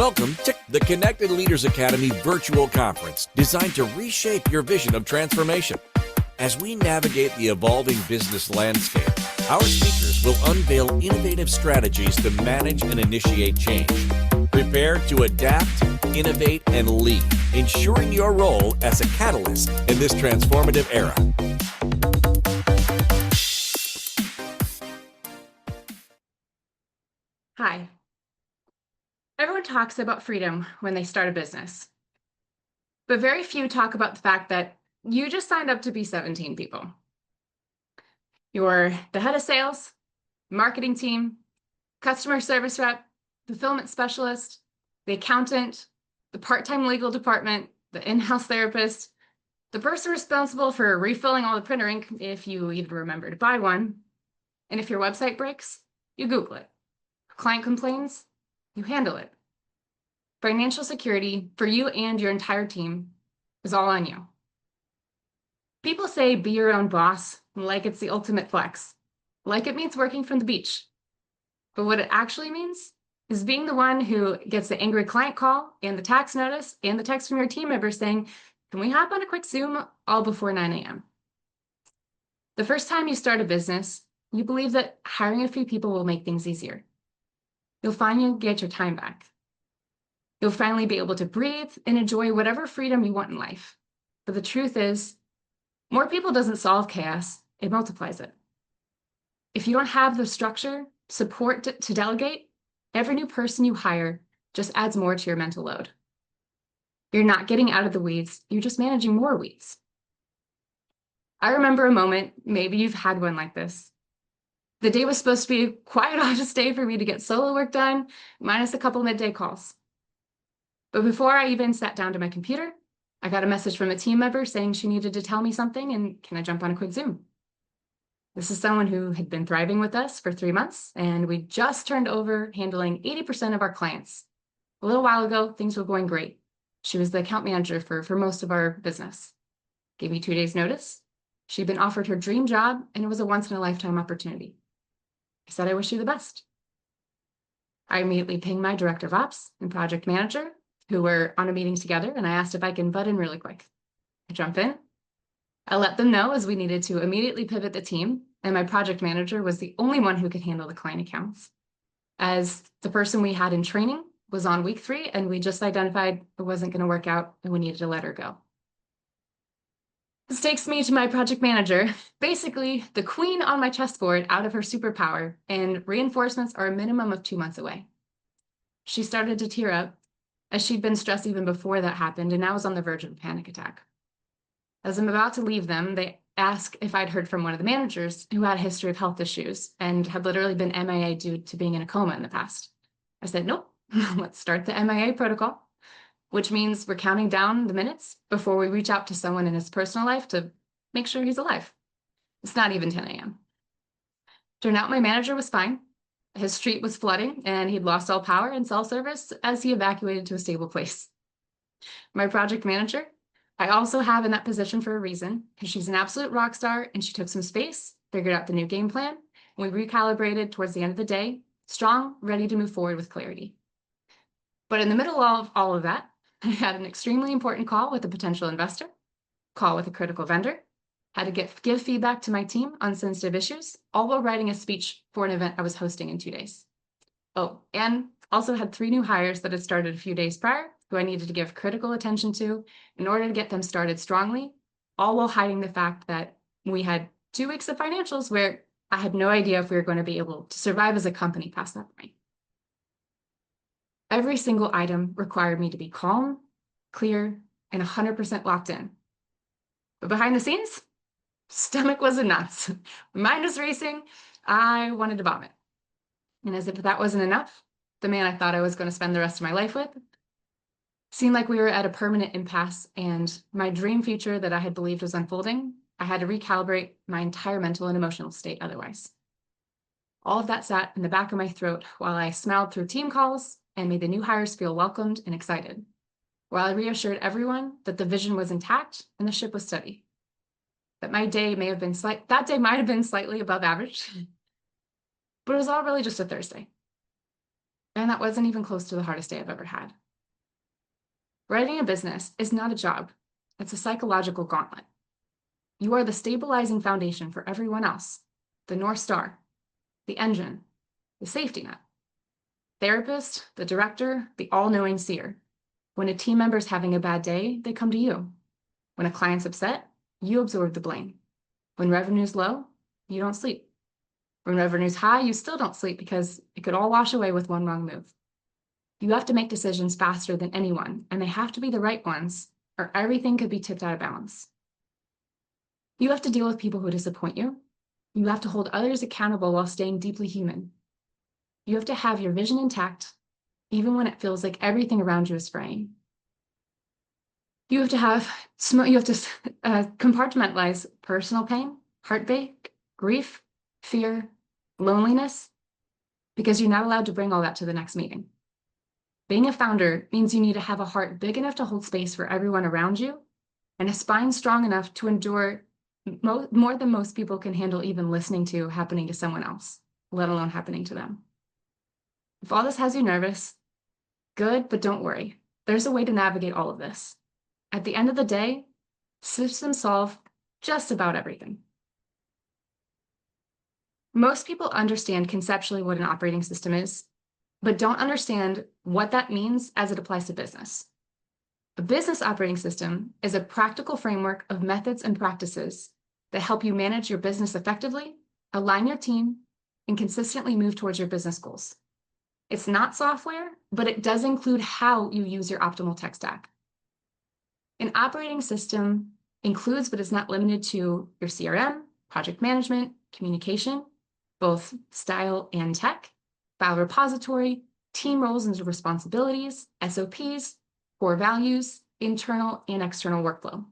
Welcome to the Connected Leaders Academy virtual conference designed to reshape your vision of transformation. As we navigate the evolving business landscape, our speakers will unveil innovative strategies to manage and initiate change. Prepare to adapt, innovate, and lead, ensuring your role as a catalyst in this transformative era. Hi. Everyone talks about freedom when they start a business, but very few talk about the fact that you just signed up to be 17 people. You're the head of sales, marketing team, customer service rep, fulfillment specialist, the accountant, the part-time legal department, the in-house therapist, the person responsible for refilling all the printer ink if you even remember to buy one. And if your website breaks, you Google it. If a client complains, you handle it. Financial security for you and your entire team is all on you. People say be your own boss, like it's the ultimate flex, like it means working from the beach. But what it actually means is being the one who gets the angry client call and the tax notice and the text from your team member saying, can we hop on a quick Zoom all before 9 a.m.? The first time you start a business, you believe that hiring a few people will make things easier. You'll find you'll get your time back. You'll finally be able to breathe and enjoy whatever freedom you want in life. But the truth is, more people doesn't solve chaos, it multiplies it. If you don't have the structure, support to delegate, every new person you hire just adds more to your mental load. You're not getting out of the weeds, you're just managing more weeds. I remember a moment, maybe you've had one like this. The day was supposed to be a quiet office day for me to get solo work done, minus a couple midday calls. But before I even sat down to my computer, I got a message from a team member saying she needed to tell me something and can I jump on a quick Zoom? This is someone who had been thriving with us for 3 months and we just turned over handling 80% of our clients. A little while ago, things were going great. She was the account manager for most of our business. Gave me 2 days notice. She'd been offered her dream job and it was a once in a lifetime opportunity. I said, I wish you the best. I immediately pinged my director of ops and project manager who were on a meeting together, and I asked if I can butt in really quick. I jump in. I let them know as we needed to immediately pivot the team, and my project manager was the only one who could handle the client accounts, as the person we had in training was on week 3, and we just identified it wasn't going to work out, and we needed to let her go. This takes me to my project manager, basically the queen on my chessboard out of her superpower, and reinforcements are a minimum of 2 months away. She started to tear up, as she'd been stressed even before that happened, and now was on the verge of a panic attack. As I'm about to leave them, they ask if I'd heard from one of the managers who had a history of health issues and had literally been MIA due to being in a coma in the past. I said, nope, let's start the MIA protocol, which means we're counting down the minutes before we reach out to someone in his personal life to make sure he's alive. It's not even 10 a.m. Turned out my manager was fine. His street was flooding and he'd lost all power and cell service as he evacuated to a stable place. My project manager, I also have in that position for a reason, because she's an absolute rock star and she took some space, figured out the new game plan, and we recalibrated towards the end of the day, strong, ready to move forward with clarity. But in the middle of all of that, I had an extremely important call with a potential investor, call with a critical vendor, had to give feedback to my team on sensitive issues, all while writing a speech for an event I was hosting in 2 days. Oh, and also had 3 new hires that had started a few days prior, who I needed to give critical attention to in order to get them started strongly, all while hiding the fact that we had 2 weeks of financials where I had no idea if we were going to be able to survive as a company past that point. Every single item required me to be calm, clear, and 100% locked in. But behind the scenes, stomach was in knots. Mind was racing. I wanted to vomit. And as if that wasn't enough, the man I thought I was going to spend the rest of my life with seemed like we were at a permanent impasse, and my dream future that I had believed was unfolding, I had to recalibrate my entire mental and emotional state otherwise. All of that sat in the back of my throat while I smiled through team calls and made the new hires feel welcomed and excited, while I reassured everyone that the vision was intact and the ship was steady. That my day may have been slightly above average, but it was all really just a Thursday. And that wasn't even close to the hardest day I've ever had. Running a business is not a job. It's a psychological gauntlet. You are the stabilizing foundation for everyone else, the North Star, the engine, the safety net. Therapist, the director, the all-knowing seer. When a team member's having a bad day, they come to you. When a client's upset, you absorb the blame. When revenue's low, you don't sleep. When revenue's high, you still don't sleep because it could all wash away with one wrong move. You have to make decisions faster than anyone, and they have to be the right ones, or everything could be tipped out of balance. You have to deal with people who disappoint you. You have to hold others accountable while staying deeply human. You have to have your vision intact, even when it feels like everything around you is fraying. You have to compartmentalize personal pain, heartbreak, grief, fear, loneliness, because you're not allowed to bring all that to the next meeting. Being a founder means you need to have a heart big enough to hold space for everyone around you and a spine strong enough to endure more than most people can handle even listening to happening to someone else, let alone happening to them. If all this has you nervous, good, but don't worry. There's a way to navigate all of this. At the end of the day, systems solve just about everything. Most people understand conceptually what an operating system is, but don't understand what that means as it applies to business. A business operating system is a practical framework of methods and practices that help you manage your business effectively, align your team, and consistently move towards your business goals. It's not software, but it does include how you use your optimal tech stack. An operating system includes, but is not limited to, your CRM, project management, communication, both style and tech, file repository, team roles and responsibilities, SOPs, core values, internal and external workflow.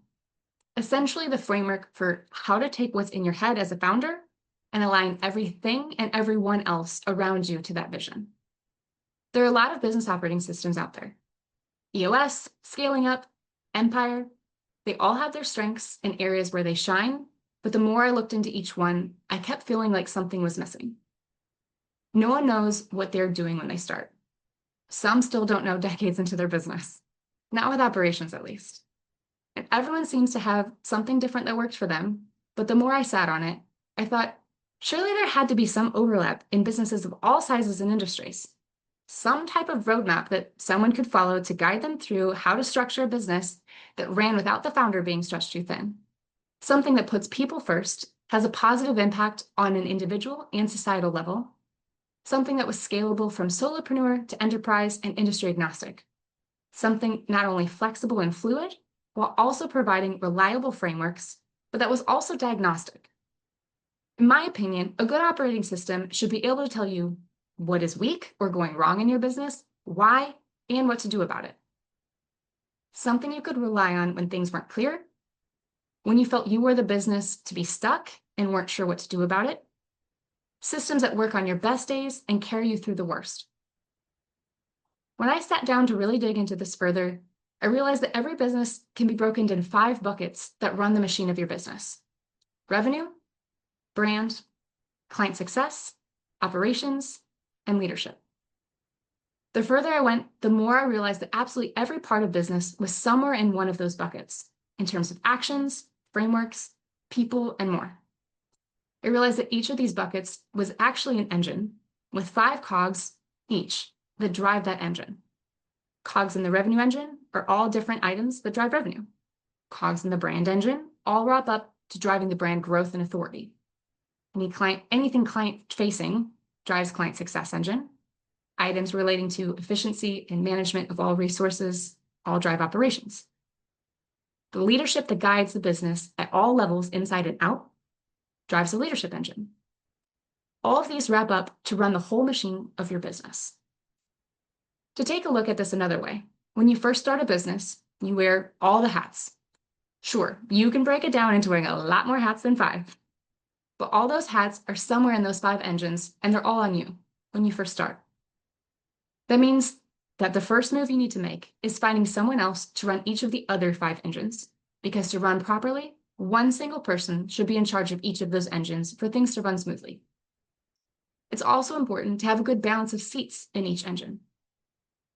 Essentially the framework for how to take what's in your head as a founder and align everything and everyone else around you to that vision. There are a lot of business operating systems out there. EOS, Scaling Up, Empire, they all have their strengths and areas where they shine, but the more I looked into each one, I kept feeling like something was missing. No one knows what they're doing when they start. Some still don't know decades into their business, not with operations at least. And everyone seems to have something different that worked for them, but the more I sat on it, I thought, surely there had to be some overlap in businesses of all sizes and industries. Some type of roadmap that someone could follow to guide them through how to structure a business that ran without the founder being stretched too thin. Something that puts people first, has a positive impact on an individual and societal level. Something that was scalable from solopreneur to enterprise and industry agnostic. Something not only flexible and fluid, while also providing reliable frameworks, but that was also diagnostic. In my opinion, a good operating system should be able to tell you what is weak or going wrong in your business, why, and what to do about it. Something you could rely on when things weren't clear, when you felt you were the business to be stuck and weren't sure what to do about it. Systems that work on your best days and carry you through the worst. When I sat down to really dig into this further, I realized that every business can be broken into 5 buckets that run the machine of your business: revenue, brand, client success, operations, and leadership. The further I went, the more I realized that absolutely every part of business was somewhere in one of those buckets, in terms of actions, frameworks, people, and more. I realized that each of these buckets was actually an engine with 5 cogs each that drive that engine. Cogs in the revenue engine are all different items that drive revenue. Cogs in the brand engine all wrap up to driving the brand growth and authority. Anything client-facing drives client success engine. Items relating to efficiency and management of all resources all drive operations. The leadership that guides the business at all levels inside and out drives the leadership engine. All of these wrap up to run the whole machine of your business. To take a look at this another way, when you first start a business, you wear all the hats. Sure, you can break it down into wearing a lot more hats than 5, but all those hats are somewhere in those 5 engines, and they're all on you when you first start. That means that the first move you need to make is finding someone else to run each of the other 5 engines, because to run properly, one single person should be in charge of each of those engines for things to run smoothly. It's also important to have a good balance of seats in each engine.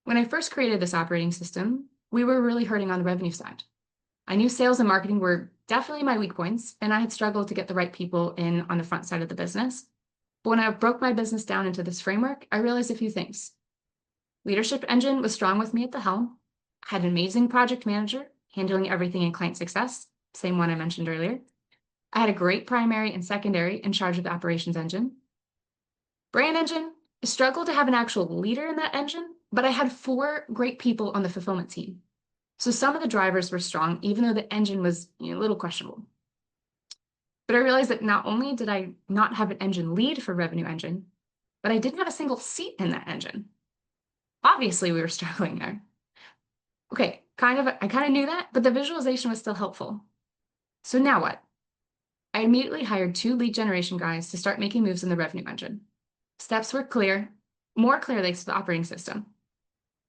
When I first created this operating system, we were really hurting on the revenue side. I knew sales and marketing were definitely my weak points, and I had struggled to get the right people in on the front side of the business. But when I broke my business down into this framework, I realized a few things. Leadership engine was strong with me at the helm. I had an amazing project manager handling everything in client success, same one I mentioned earlier. I had a great primary and secondary in charge of the operations engine. Brand engine, I struggled to have an actual leader in that engine, but I had 4 great people on the fulfillment team. So some of the drivers were strong, even though the engine was a little questionable. But I realized that not only did I not have an engine lead for revenue engine, but I didn't have a single seat in that engine. Obviously, we were struggling there. Okay, I kind of knew that, but the visualization was still helpful. So now what? I immediately hired 2 lead generation guys to start making moves in the revenue engine. Steps were clear, more clear thanks to the operating system.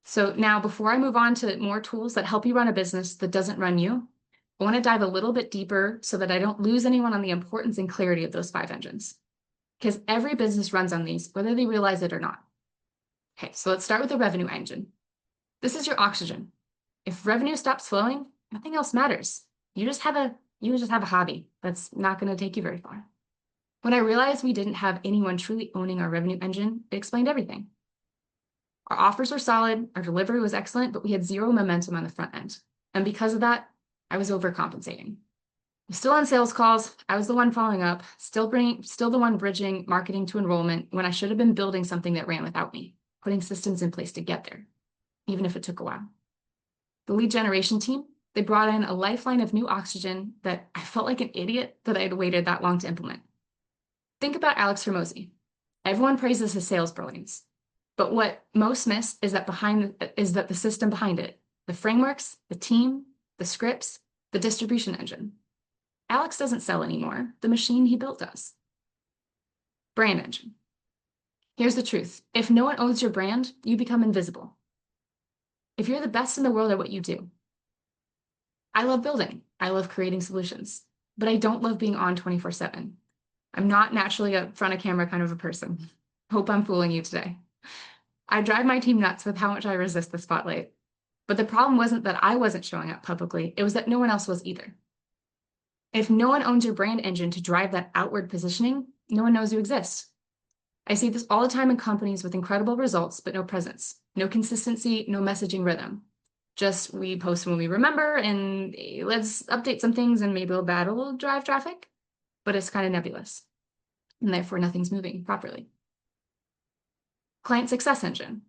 So now, before I move on to more tools that help you run a business that doesn't run you, I want to dive a little bit deeper so that I don't lose anyone on the importance and clarity of those 5 engines. Because every business runs on these, whether they realize it or not. Okay, so let's start with the revenue engine. This is your oxygen. If revenue stops flowing, nothing else matters. You just have a hobby that's not going to take you very far. When I realized we didn't have anyone truly owning our revenue engine, it explained everything. Our offers were solid, our delivery was excellent, but we had 0 momentum on the front end. And because of that, I was overcompensating. I was still on sales calls, I was the one following up, still the one bridging marketing to enrollment when I should have been building something that ran without me, putting systems in place to get there, even if it took a while. The lead generation team, they brought in a lifeline of new oxygen that I felt like an idiot that I had waited that long to implement. Think about Alex Hormozy. Everyone praises his sales brilliance, but what most miss is that the system behind it, the frameworks, the team, the scripts, the distribution engine. Alex doesn't sell anymore. The machine he built does. Brand engine. Here's the truth. If no one owns your brand, you become invisible. If you're the best in the world at what you do, I love building. I love creating solutions, but I don't love being on 24/7. I'm not naturally a front of camera kind of a person. Hope I'm fooling you today. I drive my team nuts with how much I resist the spotlight. But the problem wasn't that I wasn't showing up publicly. It was that no one else was either. If no one owns your brand engine to drive that outward positioning, no one knows you exist. I see this all the time in companies with incredible results, but no presence, no consistency, no messaging rhythm. Just we post when we remember and let's update some things and maybe that'll drive traffic, but it's kind of nebulous. And therefore nothing's moving properly. Client success engine.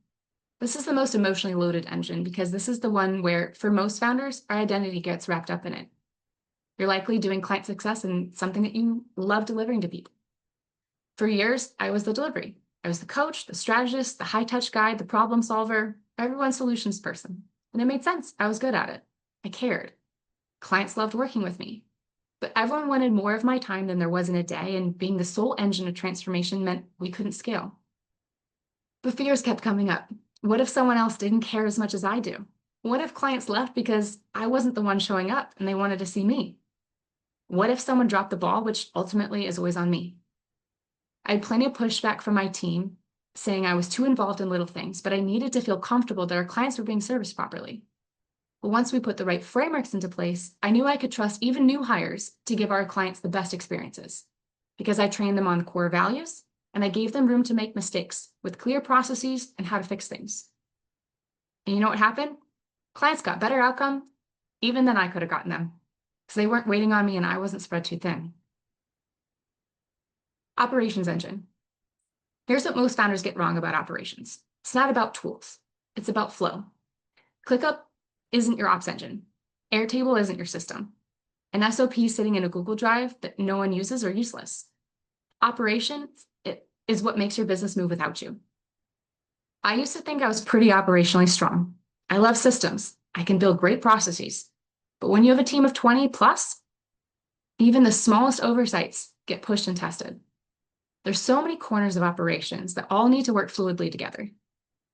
This is the most emotionally loaded engine because this is the one where, for most founders, our identity gets wrapped up in it. You're likely doing client success in something that you love delivering to people. For years, I was the delivery. I was the coach, the strategist, the high-touch guide, the problem solver, everyone's solutions person. And it made sense. I was good at it. I cared. Clients loved working with me. But everyone wanted more of my time than there was in a day, and being the sole engine of transformation meant we couldn't scale. The fears kept coming up. What if someone else didn't care as much as I do? What if clients left because I wasn't the one showing up and they wanted to see me? What if someone dropped the ball, which ultimately is always on me? I had plenty of pushback from my team saying I was too involved in little things, but I needed to feel comfortable that our clients were being serviced properly. But once we put the right frameworks into place, I knew I could trust even new hires to give our clients the best experiences because I trained them on core values and I gave them room to make mistakes with clear processes and how to fix things. And you know what happened? Clients got better outcome even than I could have gotten them because they weren't waiting on me and I wasn't spread too thin. Operations engine. Here's what most founders get wrong about operations. It's not about tools. It's about flow. ClickUp isn't your ops engine. Airtable isn't your system. An SOP sitting in a Google Drive that no one uses are useless. Operations is what makes your business move without you. I used to think I was pretty operationally strong. I love systems. I can build great processes. But when you have a team of 20 plus, even the smallest oversights get pushed and tested. There's so many corners of operations that all need to work fluidly together,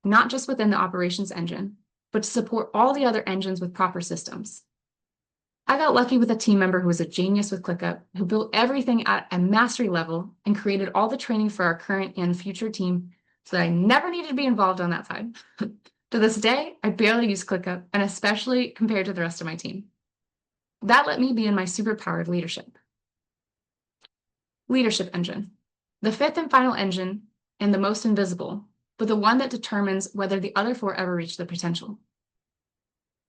not just within the operations engine, but to support all the other engines with proper systems. I got lucky with a team member who was a genius with ClickUp, who built everything at a mastery level and created all the training for our current and future team so that I never needed to be involved on that side. To this day, I barely use ClickUp, and especially compared to the rest of my team. That let me be in my superpower of leadership. Leadership engine, the fifth and final engine and the most invisible, but the one that determines whether the other four ever reach their potential.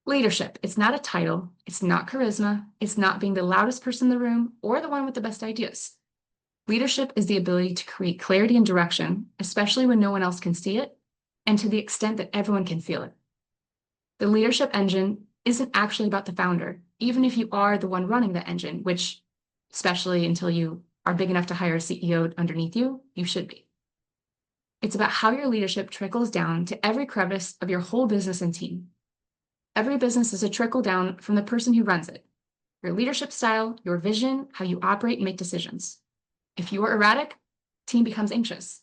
Leadership, it's not a title, it's not charisma, it's not being the loudest person in the room or the one with the best ideas. Leadership is the ability to create clarity and direction, especially when no one else can see it, and to the extent that everyone can feel it. The leadership engine isn't actually about the founder, even if you are the one running the engine, which, especially until you are big enough to hire a CEO underneath you, you should be. It's about how your leadership trickles down to every crevice of your whole business and team. Every business is a trickle down from the person who runs it. Your leadership style, your vision, how you operate and make decisions. If you are erratic, team becomes anxious.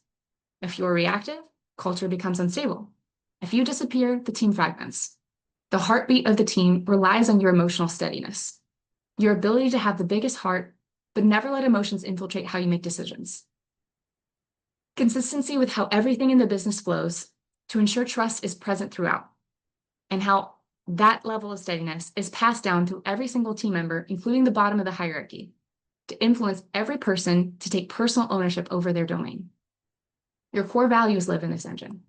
If you are reactive, culture becomes unstable. If you disappear, the team fragments. The heartbeat of the team relies on your emotional steadiness, your ability to have the biggest heart, but never let emotions infiltrate how you make decisions. Consistency with how everything in the business flows to ensure trust is present throughout, and how that level of steadiness is passed down through every single team member, including the bottom of the hierarchy, to influence every person to take personal ownership over their domain. Your core values live in this engine.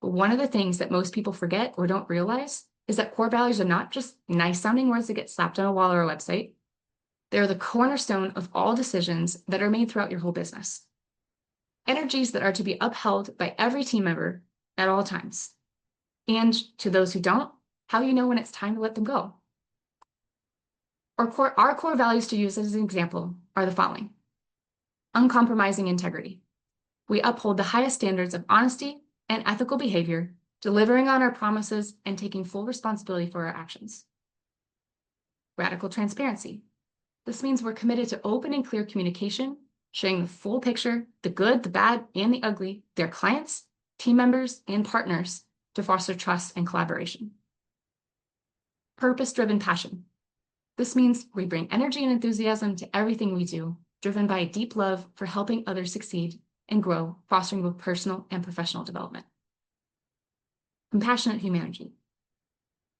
But one of the things that most people forget or don't realize is that core values are not just nice sounding words that get slapped on a wall or a website. They're the cornerstone of all decisions that are made throughout your whole business. Energies that are to be upheld by every team member at all times. And to those who don't, how you know when it's time to let them go. Our core values to use as an example are the following. Uncompromising integrity. We uphold the highest standards of honesty and ethical behavior, delivering on our promises and taking full responsibility for our actions. Radical transparency. This means we're committed to open and clear communication, sharing the full picture, the good, the bad, and the ugly, their clients, team members, and partners to foster trust and collaboration. Purpose-driven passion. This means we bring energy and enthusiasm to everything we do, driven by a deep love for helping others succeed and grow, fostering both personal and professional development. Compassionate humanity.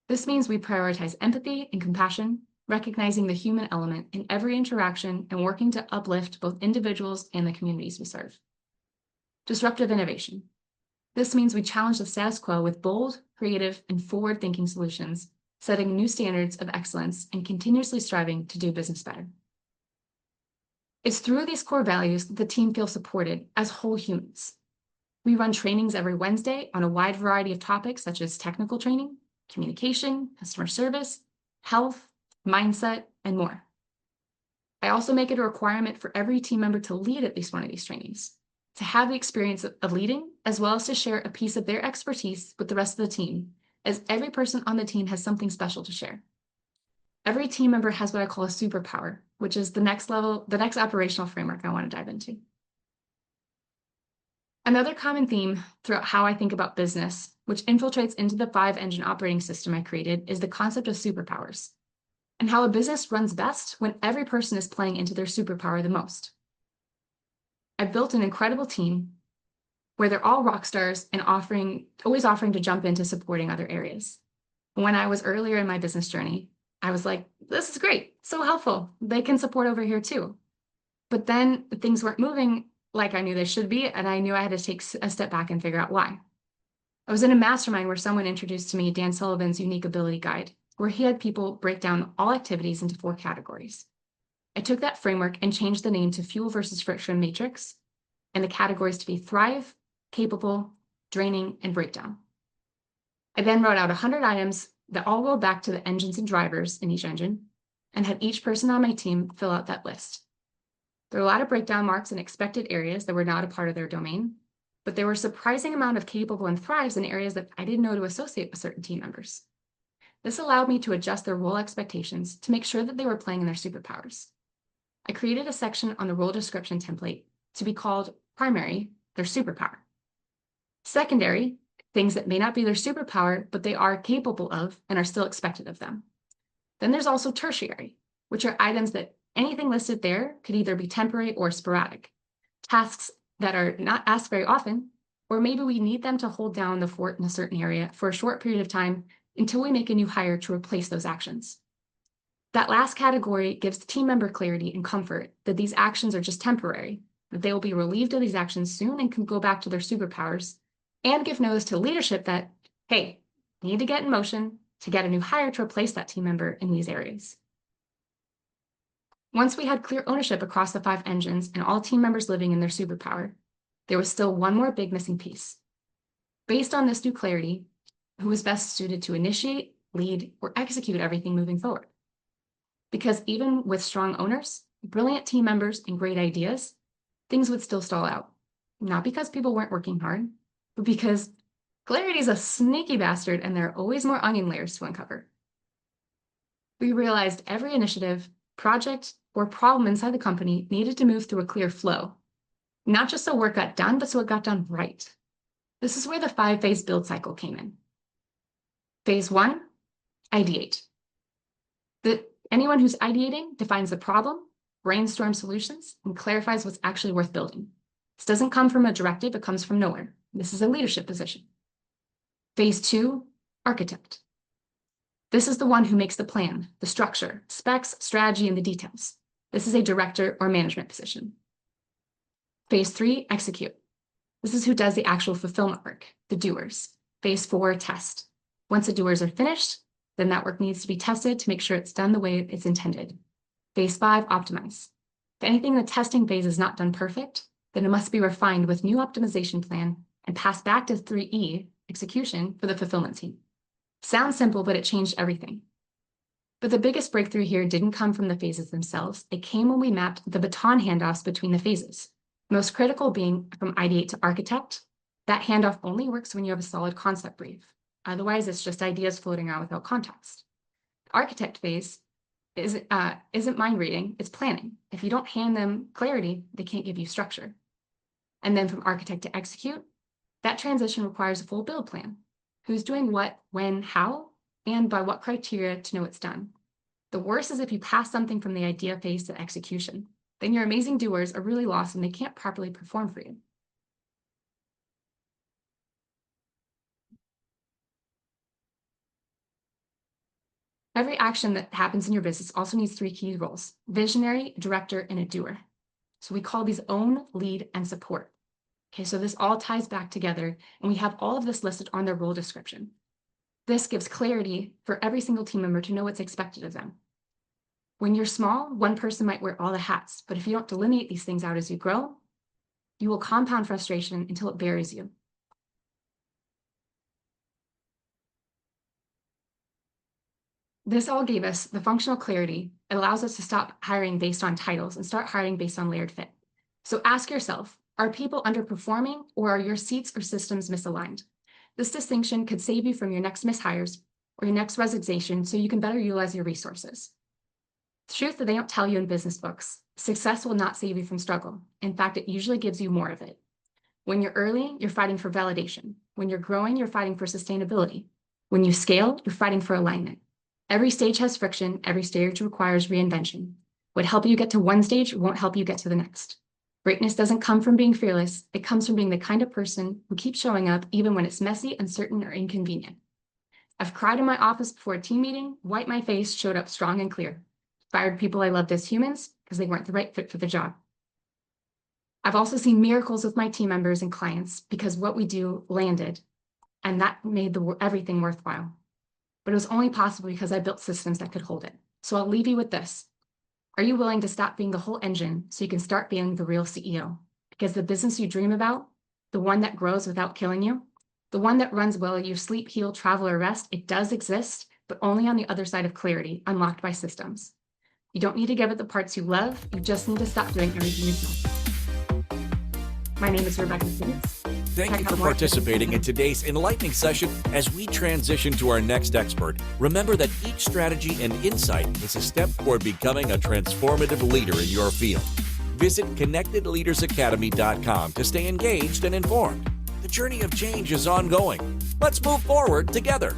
This means we prioritize empathy and compassion, recognizing the human element in every interaction and working to uplift both individuals and the communities we serve. Disruptive innovation. This means we challenge the status quo with bold, creative, and forward-thinking solutions, setting new standards of excellence and continuously striving to do business better. It's through these core values that the team feels supported as whole humans. We run trainings every Wednesday on a wide variety of topics such as technical training, communication, customer service, health, mindset, and more. I also make it a requirement for every team member to lead at least one of these trainings, to have the experience of leading, as well as to share a piece of their expertise with the rest of the team, as every person on the team has something special to share. Every team member has what I call a superpower, which is the next level, the next operational framework I want to dive into. Another common theme throughout how I think about business, which infiltrates into the 5-engine operating system I created, is the concept of superpowers, and how a business runs best when every person is playing into their superpower the most. I've built an incredible team where they're all rock stars and always offering to jump into supporting other areas. When I was earlier in my business journey, I was like, this is great, so helpful. They can support over here too. But then things weren't moving like I knew they should be, and I knew I had to take a step back and figure out why. I was in a mastermind where someone introduced to me Dan Sullivan's Unique Ability Guide, where he had people break down all activities into 4 categories. I took that framework and changed the name to Fuel versus Friction Matrix, and the categories to be Thrive, Capable, Draining, and Breakdown. I then wrote out 100 items that all rolled back to the engines and drivers in each engine, and had each person on my team fill out that list. There were a lot of breakdown marks in expected areas that were not a part of their domain, but there were a surprising amount of capable and thrives in areas that I didn't know to associate with certain team members. This allowed me to adjust their role expectations to make sure that they were playing in their superpowers. I created a section on the role description template to be called primary, their superpower. Secondary, things that may not be their superpower, but they are capable of and are still expected of them. Then there's also tertiary, which are items that anything listed there could either be temporary or sporadic. Tasks that are not asked very often, or maybe we need them to hold down the fort in a certain area for a short period of time until we make a new hire to replace those actions. That last category gives the team member clarity and comfort that these actions are just temporary, that they will be relieved of these actions soon and can go back to their superpowers, and give notice to leadership that, hey, we need to get in motion to get a new hire to replace that team member in these areas. Once we had clear ownership across the 5 engines and all team members living in their superpower, there was still one more big missing piece. Based on this new clarity, who was best suited to initiate, lead, or execute everything moving forward? Because even with strong owners, brilliant team members, and great ideas, things would still stall out. Not because people weren't working hard, but because clarity is a sneaky bastard and there are always more onion layers to uncover. We realized every initiative, project, or problem inside the company needed to move through a clear flow, not just so work got done, but so it got done right. This is where the 5-phase build cycle came in. Phase 1, ideate. Anyone who's ideating defines the problem, brainstorms solutions, and clarifies what's actually worth building. This doesn't come from a directive, it comes from nowhere. This is a leadership position. Phase 2, architect. This is the one who makes the plan, the structure, specs, strategy, and the details. This is a director or management position. Phase 3, execute. This is who does the actual fulfillment work, the doers. Phase 4, test. Once the doers are finished, then that work needs to be tested to make sure it's done the way it's intended. Phase 5, optimize. If anything in the testing phase is not done perfect, then it must be refined with new optimization plan and passed back to 3E, execution, for the fulfillment team. Sounds simple, but it changed everything. But the biggest breakthrough here didn't come from the phases themselves. It came when we mapped the baton handoffs between the phases. Most critical being from ideate to architect. That handoff only works when you have a solid concept brief. Otherwise, it's just ideas floating around without context. The architect phase isn't mind reading, it's planning. If you don't hand them clarity, they can't give you structure. And then from architect to execute, that transition requires a full build plan. Who's doing what, when, how, and by what criteria to know it's done. The worst is if you pass something from the idea phase to execution. Then your amazing doers are really lost and they can't properly perform for you. Every action that happens in your business also needs 3 key roles: visionary, director, and a doer. So we call these own, lead, and support. Okay, so this all ties back together, and we have all of this listed on their role description. This gives clarity for every single team member to know what's expected of them. When you're small, one person might wear all the hats, but if you don't delineate these things out as you grow, you will compound frustration until it buries you. This all gave us the functional clarity. It allows us to stop hiring based on titles and start hiring based on layered fit. So ask yourself, are people underperforming or are your seats or systems misaligned? This distinction could save you from your next mishires or your next resignation so you can better utilize your resources. The truth that they don't tell you in business books, success will not save you from struggle. In fact, it usually gives you more of it. When you're early, you're fighting for validation. When you're growing, you're fighting for sustainability. When you scale, you're fighting for alignment. Every stage has friction. Every stage requires reinvention. What help you get to one stage won't help you get to the next. Greatness doesn't come from being fearless. It comes from being the kind of person who keeps showing up even when it's messy, uncertain, or inconvenient. I've cried in my office before a team meeting, wiped my face, showed up strong and clear. Fired people I loved as humans because they weren't the right fit for the job. I've also seen miracles with my team members and clients because what we do landed, and that made everything worthwhile. But it was only possible because I built systems that could hold it. So I'll leave you with this. Are you willing to stop being the whole engine so you can start being the real CEO? Because the business you dream about, the one that grows without killing you, the one that runs while you sleep, heal, travel, or rest, it does exist, but only on the other side of clarity, unlocked by systems. You don't need to give it the parts you love. You just need to stop doing everything yourself. My name is Rebecca Stevens. Thank you for participating in today's enlightening session. As we transition to our next expert, remember that each strategy and insight is a step toward becoming a transformative leader in your field. Visit connectedleadersacademy.com to stay engaged and informed. The journey of change is ongoing. Let's move forward together.